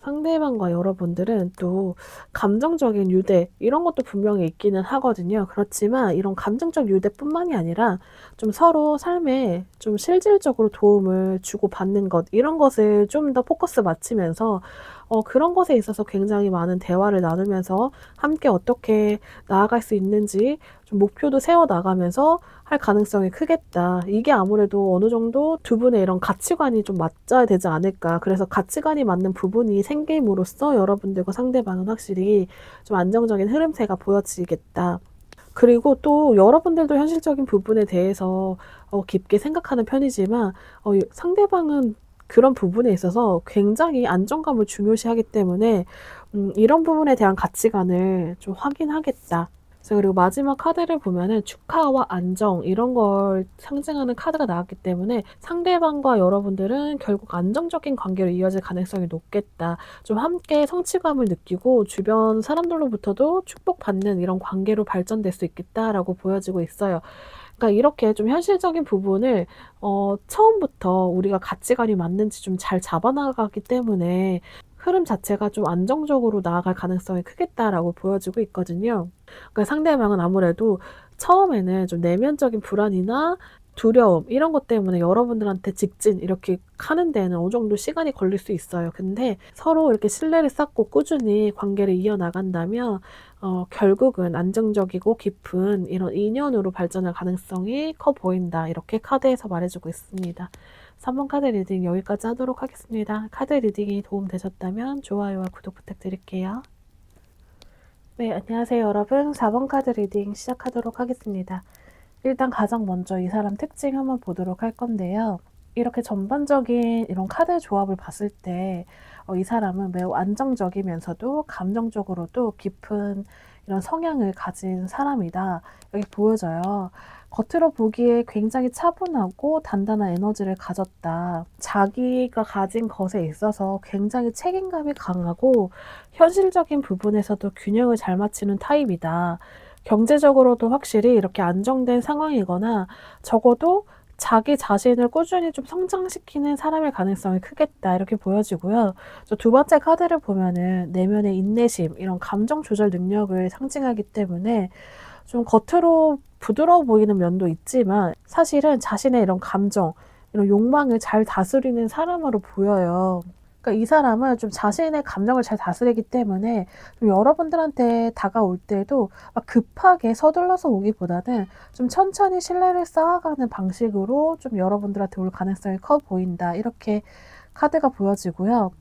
B: 상대방과 여러분들은 또 감정적인 유대 이런 것도 분명히 있기는 하거든요. 그렇지만 이런 감정적 유대뿐만이 아니라 좀 서로 삶에 좀 실질적으로 도움을 주고받는 것 이런 것을 좀 더 포커스 맞추면서 그런 것에 있어서 굉장히 많은 대화를 나누면서 함께 어떻게 나아갈 수 있는지 좀 목표도 세워 나가면서 할 가능성이 크겠다. 이게 아무래도 어느 정도 두 분의 이런 가치관이 좀 맞아야 되지 않을까. 그래서 가치관이 맞는 부분이 생김으로써 여러분들과 상대방은 확실히 좀 안정적인 흐름새가 보여지겠다. 그리고 또 여러분들도 현실적인 부분에 대해서 깊게 생각하는 편이지만 상대방은 그런 부분에 있어서 굉장히 안정감을 중요시하기 때문에 이런 부분에 대한 가치관을 좀 확인하겠다. 그래서 그리고 마지막 카드를 보면은 축하와 안정 이런 걸 상징하는 카드가 나왔기 때문에 상대방과 여러분들은 결국 안정적인 관계로 이어질 가능성이 높겠다. 좀 함께 성취감을 느끼고 주변 사람들로부터도 축복받는 이런 관계로 발전될 수 있겠다라고 보여지고 있어요. 그러니까 이렇게 좀 현실적인 부분을 처음부터 우리가 가치관이 맞는지 좀 잘 잡아나가기 때문에 흐름 자체가 좀 안정적으로 나아갈 가능성이 크겠다라고 보여지고 있거든요. 그러니까 상대방은 아무래도 처음에는 좀 내면적인 불안이나 두려움 이런 것 때문에 여러분들한테 직진 이렇게 하는 데에는 어느 정도 시간이 걸릴 수 있어요. 근데 서로 이렇게 신뢰를 쌓고 꾸준히 관계를 이어나간다면 결국은 안정적이고 깊은 이런 인연으로 발전할 가능성이 커 보인다. 이렇게 카드에서 말해주고 있습니다. 3번 카드 리딩 여기까지 하도록 하겠습니다. 카드 리딩이 도움되셨다면 좋아요와 구독 부탁드릴게요. 네, 안녕하세요 여러분. 4번 카드 리딩 시작하도록 하겠습니다. 일단 가장 먼저 이 사람 특징 한번 보도록 할 건데요. 이렇게 전반적인 이런 카드 조합을 봤을 때 이 사람은 매우 안정적이면서도 감정적으로도 깊은 이런 성향을 가진 사람이다. 여기 보여져요. 겉으로 보기에 굉장히 차분하고 단단한 에너지를 가졌다. 자기가 가진 것에 있어서 굉장히 책임감이 강하고 현실적인 부분에서도 균형을 잘 맞추는 타입이다. 경제적으로도 확실히 이렇게 안정된 상황이거나 적어도 자기 자신을 꾸준히 좀 성장시키는 사람일 가능성이 크겠다. 이렇게 보여지고요. 두 번째 카드를 보면은 내면의 인내심, 이런 감정 조절 능력을 상징하기 때문에 좀 겉으로 부드러워 보이는 면도 있지만 사실은 자신의 이런 감정, 이런 욕망을 잘 다스리는 사람으로 보여요. 그러니까 이 사람은 좀 자신의 감정을 잘 다스리기 때문에 좀 여러분들한테 다가올 때도 막 급하게 서둘러서 오기보다는 좀 천천히 신뢰를 쌓아가는 방식으로 좀 여러분들한테 올 가능성이 커 보인다. 이렇게 카드가 보여지고요.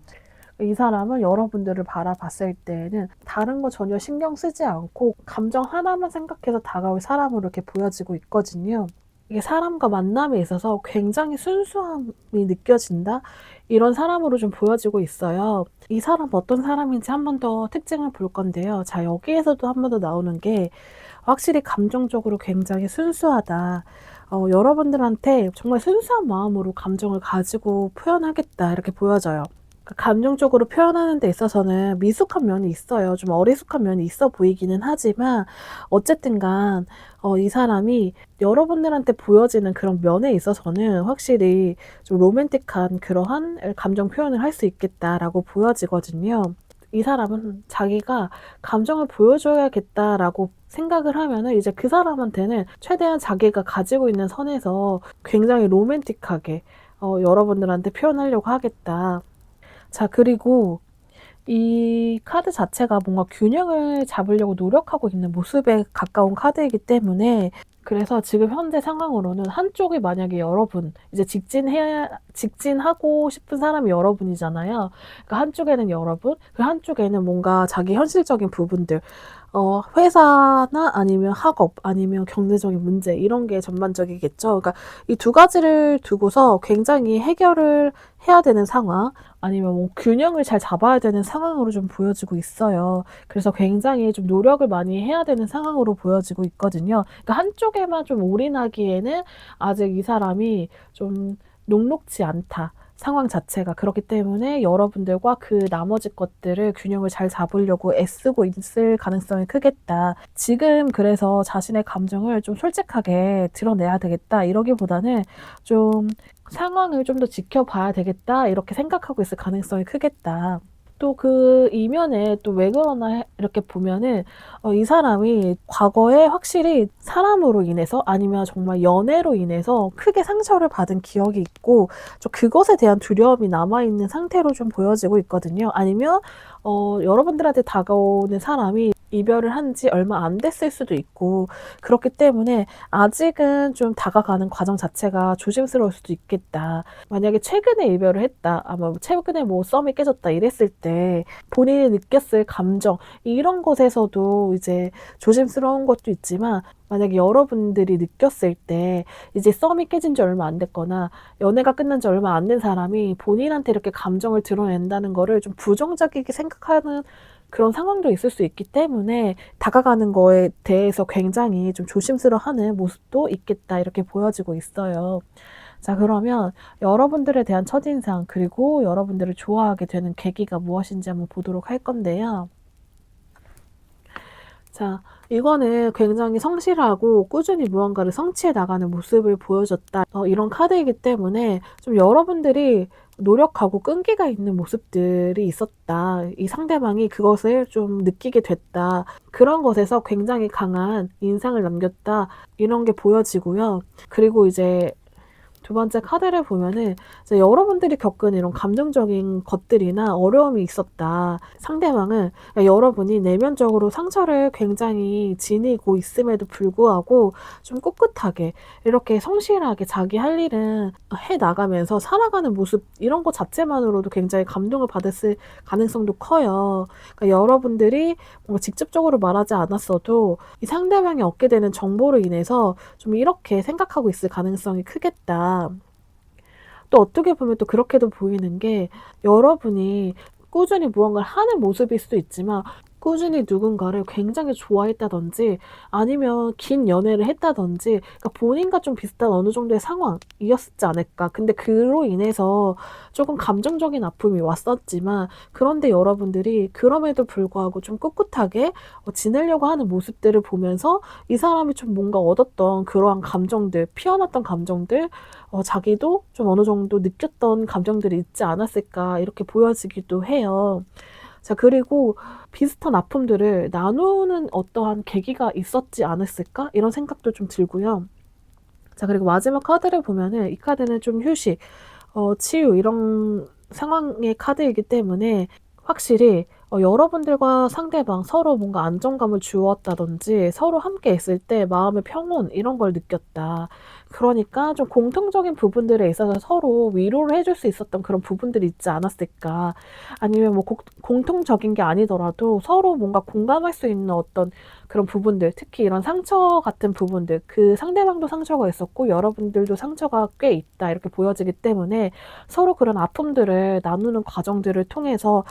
B: 이 사람은 여러분들을 바라봤을 때에는 다른 거 전혀 신경 쓰지 않고 감정 하나만 생각해서 다가올 사람으로 이렇게 보여지고 있거든요. 이게 사람과 만남에 있어서 굉장히 순수함이 느껴진다? 이런 사람으로 좀 보여지고 있어요. 이 사람 어떤 사람인지 한 번 더 특징을 볼 건데요. 자, 여기에서도 한 번 더 나오는 게 확실히 감정적으로 굉장히 순수하다. 여러분들한테 정말 순수한 마음으로 감정을 가지고 표현하겠다. 이렇게 보여져요. 감정적으로 표현하는 데 있어서는 미숙한 면이 있어요. 좀 어리숙한 면이 있어 보이기는 하지만 어쨌든 간 이 사람이 여러분들한테 보여지는 그런 면에 있어서는 확실히 좀 로맨틱한 그러한 감정 표현을 할 수 있겠다라고 보여지거든요. 이 사람은 자기가 감정을 보여줘야겠다라고 생각을 하면은 이제 그 사람한테는 최대한 자기가 가지고 있는 선에서 굉장히 로맨틱하게 여러분들한테 표현하려고 하겠다. 자, 그리고 이 카드 자체가 뭔가 균형을 잡으려고 노력하고 있는 모습에 가까운 카드이기 때문에 그래서 지금 현재 상황으로는 한쪽이 만약에 여러분, 이제 직진하고 싶은 사람이 여러분이잖아요. 그러니까 한쪽에는 여러분, 그 한쪽에는 뭔가 자기 현실적인 부분들, 회사나 아니면 학업, 아니면 경제적인 문제, 이런 게 전반적이겠죠. 그러니까 이 두 가지를 두고서 굉장히 해결을 해야 되는 상황, 아니면 뭐 균형을 잘 잡아야 되는 상황으로 좀 보여지고 있어요. 그래서 굉장히 좀 노력을 많이 해야 되는 상황으로 보여지고 있거든요. 그러니까 한쪽에만 좀 올인하기에는 아직 이 사람이 좀 녹록지 않다. 상황 자체가 그렇기 때문에 여러분들과 그 나머지 것들을 균형을 잘 잡으려고 애쓰고 있을 가능성이 크겠다. 지금 그래서 자신의 감정을 좀 솔직하게 드러내야 되겠다. 이러기보다는 좀 상황을 좀 더 지켜봐야 되겠다. 이렇게 생각하고 있을 가능성이 크겠다. 또 그 이면에 또 왜 그러나 이렇게 보면은 이 사람이 과거에 확실히 사람으로 인해서 아니면 정말 연애로 인해서 크게 상처를 받은 기억이 있고 좀 그것에 대한 두려움이 남아있는 상태로 좀 보여지고 있거든요. 아니면 여러분들한테 다가오는 사람이 이별을 한 지 얼마 안 됐을 수도 있고 그렇기 때문에 아직은 좀 다가가는 과정 자체가 조심스러울 수도 있겠다. 만약에 최근에 이별을 했다. 아마 최근에 뭐 썸이 깨졌다 이랬을 때 본인이 느꼈을 감정 이런 것에서도 이제 조심스러운 것도 있지만 만약에 여러분들이 느꼈을 때 이제 썸이 깨진 지 얼마 안 됐거나 연애가 끝난 지 얼마 안 된 사람이 본인한테 이렇게 감정을 드러낸다는 거를 좀 부정적이게 생각하는 그런 상황도 있을 수 있기 때문에 다가가는 거에 대해서 굉장히 좀 조심스러워하는 모습도 있겠다 이렇게 보여지고 있어요. 자, 그러면 여러분들에 대한 첫인상 그리고 여러분들을 좋아하게 되는 계기가 무엇인지 한번 보도록 할 건데요. 자, 이거는 굉장히 성실하고 꾸준히 무언가를 성취해 나가는 모습을 보여줬다. 이런 카드이기 때문에 좀 여러분들이 노력하고 끈기가 있는 모습들이 있었다. 이 상대방이 그것을 좀 느끼게 됐다. 그런 것에서 굉장히 강한 인상을 남겼다. 이런 게 보여지고요. 그리고 이제 두 번째 카드를 보면은 이제 여러분들이 겪은 이런 감정적인 것들이나 어려움이 있었다. 상대방은 여러분이 내면적으로 상처를 굉장히 지니고 있음에도 불구하고 좀 꿋꿋하게 이렇게 성실하게 자기 할 일은 해 나가면서 살아가는 모습 이런 것 자체만으로도 굉장히 감동을 받았을 가능성도 커요. 그러니까 여러분들이 뭔가 직접적으로 말하지 않았어도 이 상대방이 얻게 되는 정보로 인해서 좀 이렇게 생각하고 있을 가능성이 크겠다. 또 어떻게 보면 또 그렇게도 보이는 게 여러분이 꾸준히 무언가를 하는 모습일 수도 있지만 꾸준히 누군가를 굉장히 좋아했다든지 아니면 긴 연애를 했다든지 그러니까 본인과 좀 비슷한 어느 정도의 상황이었지 않을까. 근데 그로 인해서 조금 감정적인 아픔이 왔었지만 그런데 여러분들이 그럼에도 불구하고 좀 꿋꿋하게 지내려고 하는 모습들을 보면서 이 사람이 좀 뭔가 얻었던 그러한 감정들, 피어났던 감정들 자기도 좀 어느 정도 느꼈던 감정들이 있지 않았을까 이렇게 보여지기도 해요. 자, 그리고 비슷한 아픔들을 나누는 어떠한 계기가 있었지 않았을까? 이런 생각도 좀 들고요. 자, 그리고 마지막 카드를 보면은 이 카드는 좀 휴식, 치유 이런 상황의 카드이기 때문에 확실히 여러분들과 상대방 서로 뭔가 안정감을 주었다든지 서로 함께 있을 때 마음의 평온 이런 걸 느꼈다. 그러니까 좀 공통적인 부분들에 있어서 서로 위로를 해줄 수 있었던 그런 부분들이 있지 않았을까. 아니면 뭐 공통적인 게 아니더라도 서로 뭔가 공감할 수 있는 어떤 그런 부분들, 특히 이런 상처 같은 부분들, 그 상대방도 상처가 있었고 여러분들도 상처가 꽤 있다 이렇게 보여지기 때문에 서로 그런 아픔들을 나누는 과정들을 통해서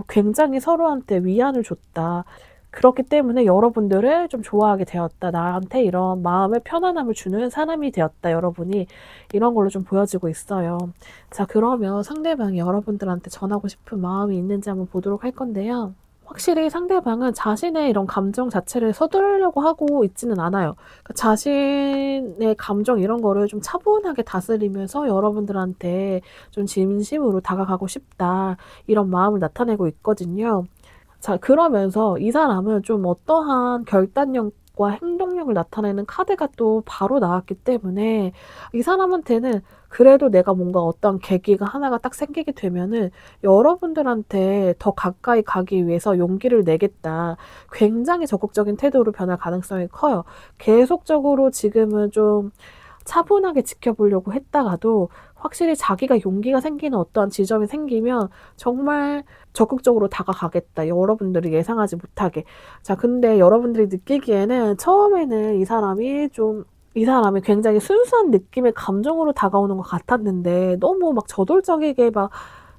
B: 굉장히 서로한테 위안을 줬다. 그렇기 때문에 여러분들을 좀 좋아하게 되었다. 나한테 이런 마음의 편안함을 주는 사람이 되었다. 여러분이 이런 걸로 좀 보여지고 있어요. 자, 그러면 상대방이 여러분들한테 전하고 싶은 마음이 있는지 한번 보도록 할 건데요. 확실히 상대방은 자신의 이런 감정 자체를 서두르려고 하고 있지는 않아요. 그러니까 자신의 감정 이런 거를 좀 차분하게 다스리면서 여러분들한테 좀 진심으로 다가가고 싶다. 이런 마음을 나타내고 있거든요. 자, 그러면서 이 사람은 좀 어떠한 결단력과 행동력을 나타내는 카드가 또 바로 나왔기 때문에 이 사람한테는 그래도 내가 뭔가 어떤 계기가 하나가 딱 생기게 되면은 여러분들한테 더 가까이 가기 위해서 용기를 내겠다. 굉장히 적극적인 태도로 변할 가능성이 커요. 계속적으로 지금은 좀 차분하게 지켜보려고 했다가도 확실히 자기가 용기가 생기는 어떠한 지점이 생기면 정말 적극적으로 다가가겠다. 여러분들이 예상하지 못하게. 자, 근데 여러분들이 느끼기에는 처음에는 이 사람이 굉장히 순수한 느낌의 감정으로 다가오는 것 같았는데 너무 막 저돌적이게 막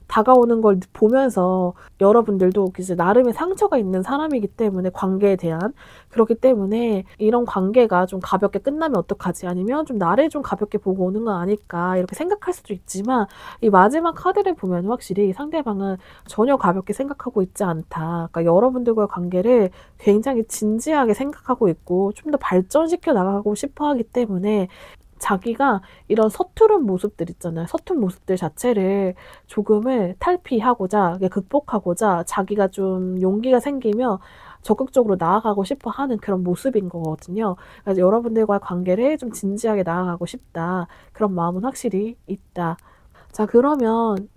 B: 다가오는 걸 보면서 여러분들도 이제 나름의 상처가 있는 사람이기 때문에 관계에 대한 그렇기 때문에 '이런 관계가 좀 가볍게 끝나면 어떡하지?' 아니면 '좀 나를 좀 가볍게 보고 오는 거 아닐까?' 이렇게 생각할 수도 있지만 이 마지막 카드를 보면 확실히 상대방은 전혀 가볍게 생각하고 있지 않다. 그러니까 여러분들과의 관계를 굉장히 진지하게 생각하고 있고 좀 더 발전시켜 나가고 싶어 하기 때문에 자기가 이런 서투른 모습들 있잖아요. 서툰 모습들 자체를 조금을 탈피하고자 극복하고자 자기가 좀 용기가 생기면 적극적으로 나아가고 싶어 하는 그런 모습인 거거든요. 그래서 여러분들과의 관계를 좀 진지하게 나아가고 싶다. 그런 마음은 확실히 있다. 자, 그러면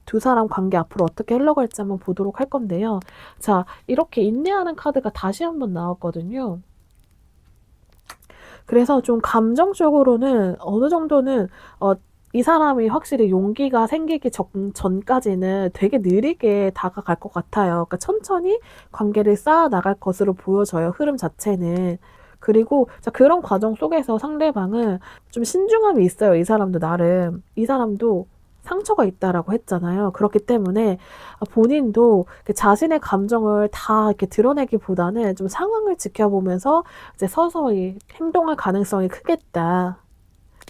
B: 두 사람 관계 앞으로 어떻게 흘러갈지 한번 보도록 할 건데요. 자, 이렇게 인내하는 카드가 다시 한번 나왔거든요. 그래서 좀 감정적으로는 어느 정도는 이 사람이 확실히 용기가 생기기 전까지는 되게 느리게 다가갈 것 같아요. 그러니까 천천히 관계를 쌓아 나갈 것으로 보여져요, 흐름 자체는. 그리고 자, 그런 과정 속에서 상대방은 좀 신중함이 있어요, 이 사람도 나름. 이 사람도 상처가 있다라고 했잖아요. 그렇기 때문에 본인도 자신의 감정을 다 이렇게 드러내기보다는 좀 상황을 지켜보면서 이제 서서히 행동할 가능성이 크겠다.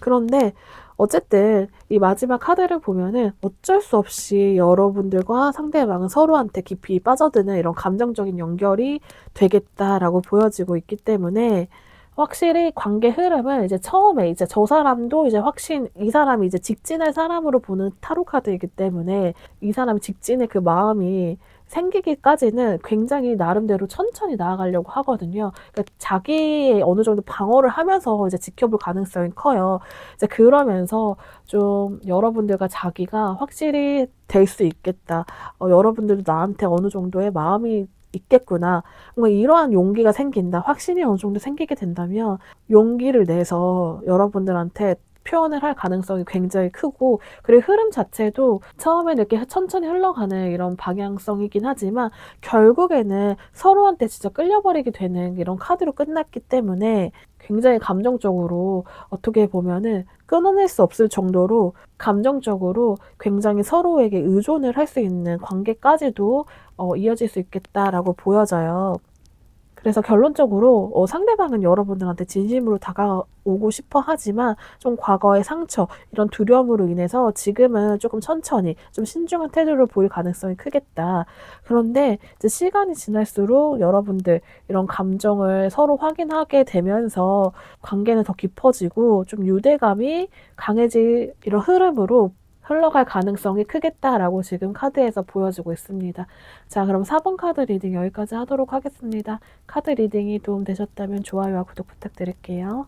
B: 그런데 어쨌든 이 마지막 카드를 보면은 어쩔 수 없이 여러분들과 상대방은 서로한테 깊이 빠져드는 이런 감정적인 연결이 되겠다라고 보여지고 있기 때문에 확실히 관계 흐름은 이제 처음에 이제 저 사람도 이제 이 사람이 이제 직진할 사람으로 보는 타로 카드이기 때문에 이 사람이 직진의 그 마음이 생기기까지는 굉장히 나름대로 천천히 나아가려고 하거든요. 그러니까 자기의 어느 정도 방어를 하면서 이제 지켜볼 가능성이 커요. 이제 그러면서 좀 여러분들과 자기가 확실히 될 수 있겠다. 여러분들도 나한테 어느 정도의 마음이 있겠구나. 뭔가 이러한 용기가 생긴다. 확신이 어느 정도 생기게 된다면 용기를 내서 여러분들한테 표현을 할 가능성이 굉장히 크고 그리고 흐름 자체도 처음에는 이렇게 천천히 흘러가는 이런 방향성이긴 하지만 결국에는 서로한테 진짜 끌려버리게 되는 이런 카드로 끝났기 때문에 굉장히 감정적으로 어떻게 보면은 끊어낼 수 없을 정도로 감정적으로 굉장히 서로에게 의존을 할 수 있는 관계까지도 이어질 수 있겠다라고 보여져요. 그래서 결론적으로 상대방은 여러분들한테 진심으로 다가오고 싶어 하지만 좀 과거의 상처, 이런 두려움으로 인해서 지금은 조금 천천히 좀 신중한 태도를 보일 가능성이 크겠다. 그런데 이제 시간이 지날수록 여러분들 이런 감정을 서로 확인하게 되면서 관계는 더 깊어지고 좀 유대감이 강해질 이런 흐름으로 흘러갈 가능성이 크겠다라고 지금 카드에서 보여주고 있습니다. 자, 그럼 4번 카드 리딩 여기까지 하도록 하겠습니다. 카드 리딩이 도움되셨다면 좋아요와 구독 부탁드릴게요.